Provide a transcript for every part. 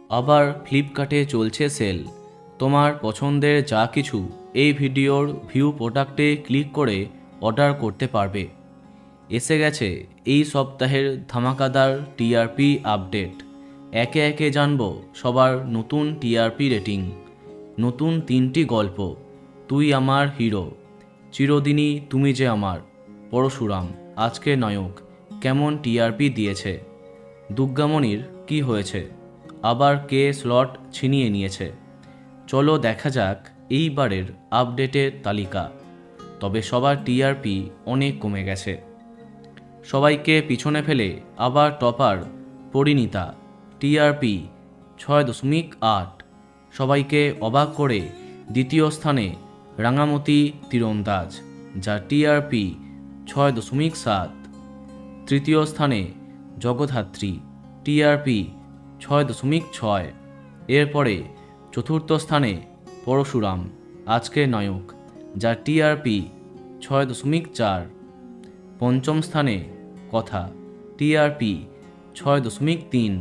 আবার ফ্লিপকার্টে চলছে সেল। তোমার পছন্দের যা কিছু এই ভিডিওর ভিউ প্রোডাক্টে ক্লিক করে অর্ডার করতে পারবে। এসে গেছে এই সপ্তাহের ধামাকাদার টিআরপি আপডেট। একে একে জানব সবার নতুন টিআরপি রেটিং। নতুন 3টি গল্প। তুই আমার হিরো, চিরদিনই তুমি যে আমার, পরশুরাম আজকে নায়ক কেমন টিআরপি দিয়েছে, দুর্গামণির কি হয়েছে, আবার কে স্লট ছিনিয়ে নিয়েছে। চলো দেখা যাক এইবারের আপডেটের তালিকা। তবে সবার টিআরপি অনেক কমে গেছে। সবাইকে পিছনে ফেলে আবার টপার পরিণীতা, টিআরপি 6.8। সবাইকে অবাক করে দ্বিতীয় স্থানে রাঙামতি তীরন্দাজ, যা টিআরপি 6.7। তৃতীয় স্থানে জগদ্ধাত্রী, টিআরপি 6.6। এরপরে চতুর্থ স্থানে পরশুরাম আজকে নায়ক, যা টিআরপি 6.4। পঞ্চম স্থানে কথা, টিআরপি 6.3।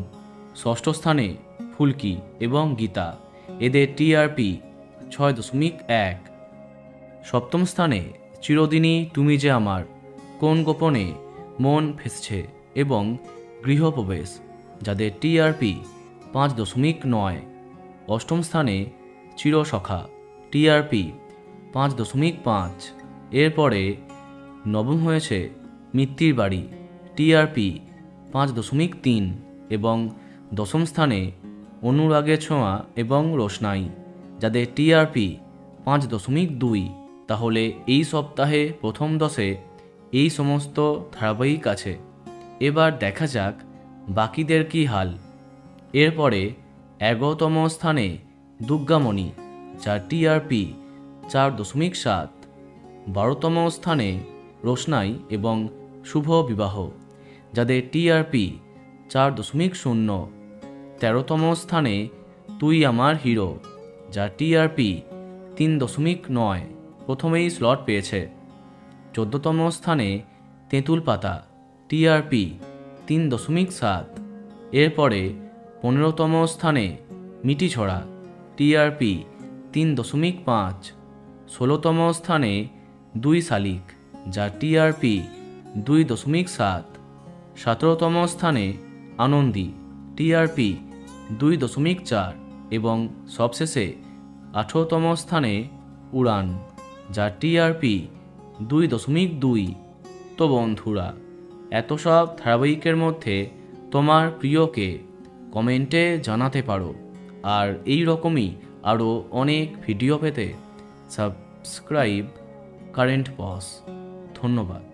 ষষ্ঠ স্থানে ফুলকি এবং গীতা, এদের টিআরপি 6.1। সপ্তম স্থানে চিরদিনই তুমি যে আমার, কোন গোপনে মন ফেসছে এবং গৃহপ্রবেশ, যাদের টিআরপি 5.9। অষ্টম স্থানে চিরসখা, টিআরপি 5.5। এরপরে নবম হয়েছে মিত্তির বাড়ি, টিআরপি 5.3। এবং দশম স্থানে অনুরাগের ছোঁয়া এবং রোশনাই, যাদের টিআরপি 5.2। তাহলে এই সপ্তাহে প্রথম 10-এ এই সমস্ত ধারাবাহিক আছে। এবার দেখা যাক বাকিদের কি হাল। এরপরে 11তম স্থানে দুর্গামণি, যার টিআরপি 4.7। 12তম স্থানে রোশনাই এবং শুভ বিবাহ, যাদের টিআরপি 4.0। 13তম স্থানে তুই আমার হিরো, যার টিআরপি 3.9, প্রথমেই স্লট পেয়েছে। 14তম স্থানে তেঁতুল পাতা, টিআরপি 3.7। এরপরে 15তম স্থানে মিটিছড়া, টিআরপি 3.5। 16তম স্থানে দুই শালিক, যা টিআরপি 2.7। 17তম স্থানে আনন্দী, টিআরপি 2.4। এবং সবশেষে 18তম স্থানে উড়ান, যা টিআরপি 2.2। তো বন্ধুরা, এত সব ধারাবাহিকের মধ্যে তোমার প্রিয়কে কমেন্টে জানাতে পারো। আর এই রকমই আরও অনেক ভিডিও পেতে সাবস্ক্রাইব কারেন্ট বস। ধন্যবাদ।